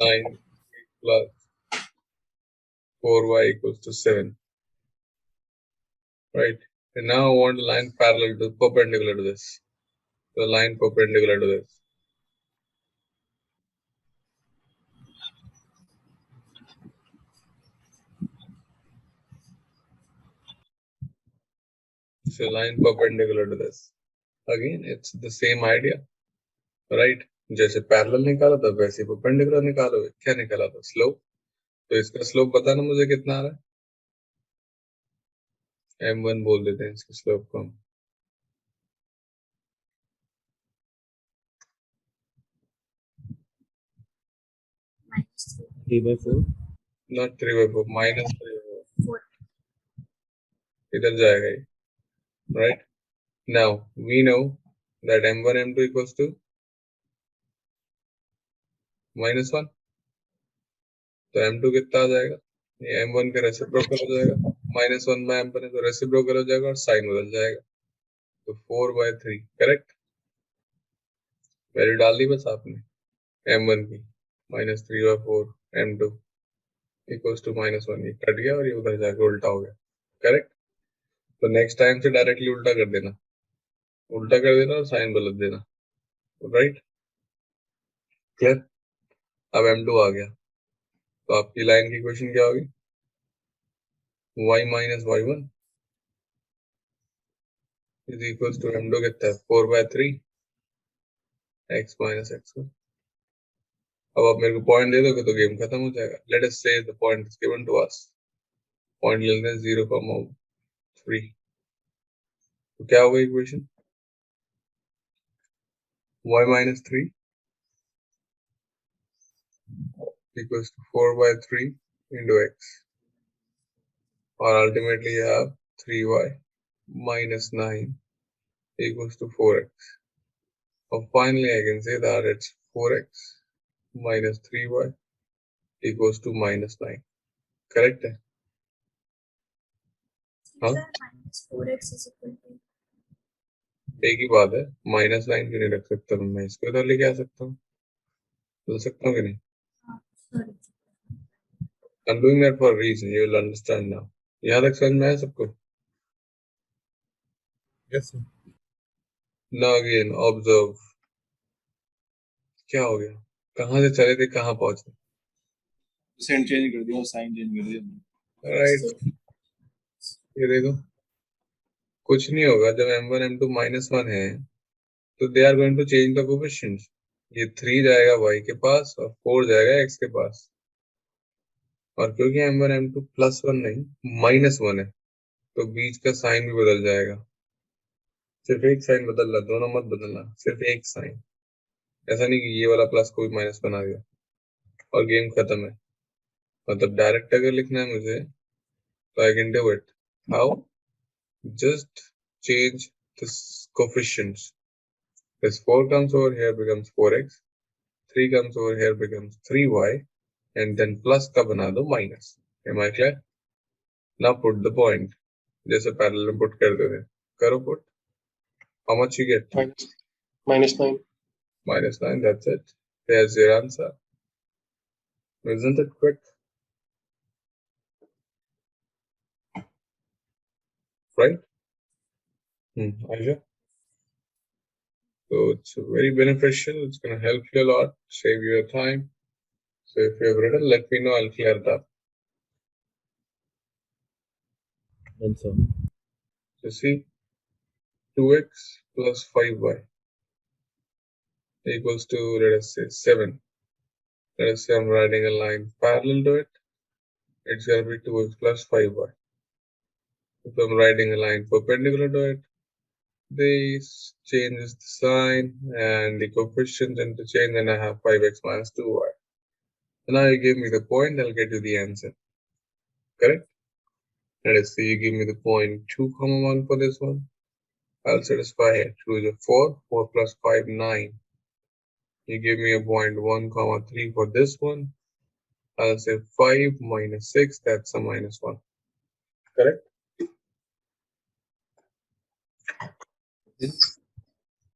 9 plus 4y equals to 7. Right? And now I want a line parallel to perpendicular to this. The line perpendicular to this. So line perpendicular to this. Again, it's the same idea. Right? जैसे parallel निकाला था वैसे perpendicular निकालो. क्या निकाला था? Slope. तो इसका स्लोप बताना मुझे कितना आ रहा है. m1 बोल देते हैं इसके स्लोप को हम. -3/4. Not 3/4, -3/4. इधर जाएगा ये. Right? Now we know that m1 m2 equals to -1. तो m2 कितना आ जाएगा? ये m1 का रेसिप्रोकल हो जाएगा. -1 में m1 है तो रेसिप्रोकल हो जाएगा और साइन बदल जाएगा. तो 4/3. करेक्ट. वैल्यू डाल दी बस आपने m1 की. -3/4 m2 इक्वल्स टू -1. ये कट गया और ये उधर जाके उल्टा हो गया. करेक्ट. तो नेक्स्ट टाइम से डायरेक्टली उल्टा कर देना. उल्टा कर देना और साइन बदल देना. राइट. क्लियर. अब m2 आ गया तो आपकी लाइन की इक्वेशन क्या होगी? y minus y1 is equals to m2 कितना है? 4/3 x minus x1. अब आप मेरे को पॉइंट दे दोगे तो गेम खत्म हो जाएगा. Let us say the point is given to us. Point ले लेते हैं 0,3. तो क्या होगा equation? y minus 3 equals to 4/3 into x. Or ultimately you have 3y minus 9 equals to 4x. Or finally I can say that it's 4x minus 3y equals to -9. Correct है? हाँ? -4x is equal to. एक ही बात है. -9 क्यों नहीं रख सकता मैं इसको इधर लेके आ सकता हूँ. बोल सकता हूँ कि नहीं? Sorry. I'm doing that for a reason. You will understand now. यहाँ तक समझ में आया सबको? Yes, sir. Now again observe. क्या हो गया? कहाँ से चले थे कहाँ पहुंचे? साइन चेंज कर दिया, साइन चेंज कर दिया. राइट. ये देखो कुछ नहीं होगा. जब m1 m2 -1 है तो they are going to change the coefficients. ये 3 जाएगा y के पास और 4 जाएगा x के पास. और क्योंकि m1 m2 +1 नहीं -1 है तो बीच का साइन भी बदल जाएगा. सिर्फ एक साइन बदलना, दोनों मत बदलना, सिर्फ एक साइन. ऐसा नहीं कि ये वाला प्लस को भी माइनस बना दिया और गेम खत्म है. मतलब डायरेक्ट अगर लिखना है मुझे तो I can do it. How? Just change the coefficients. This 4 comes over here becomes 4x, 3 comes over here becomes 3y, and then plus का बना दो minus. Am I clear? Now put the point. जैसे parallel में put करते थे. करो put. How much you get? -9. -9. That's it. There's your answer. Isn't it quick? Right? Aisha? So it's very beneficial. It's going to help you a lot, save you your time. So if you have written, let me know. I'll clear it up. Done, sir. So see, 2x plus 5y equals to, let us say, 7. Let us say I'm writing a line parallel to it. It's going to be 2x plus 5y. If I'm writing a line perpendicular to it, this changes the sign and the coefficients interchange, and I have 5x minus 2y. So now you give me the point, I'll get you the answer. Correct? Let us see, you give me the point 2, 1 for this one. I'll satisfy it. 2 is a 4, 4 plus 5, 9. You give me a point 1, 3 for this one. I'll say 5 minus 6, that's a -1. Correct? Yes.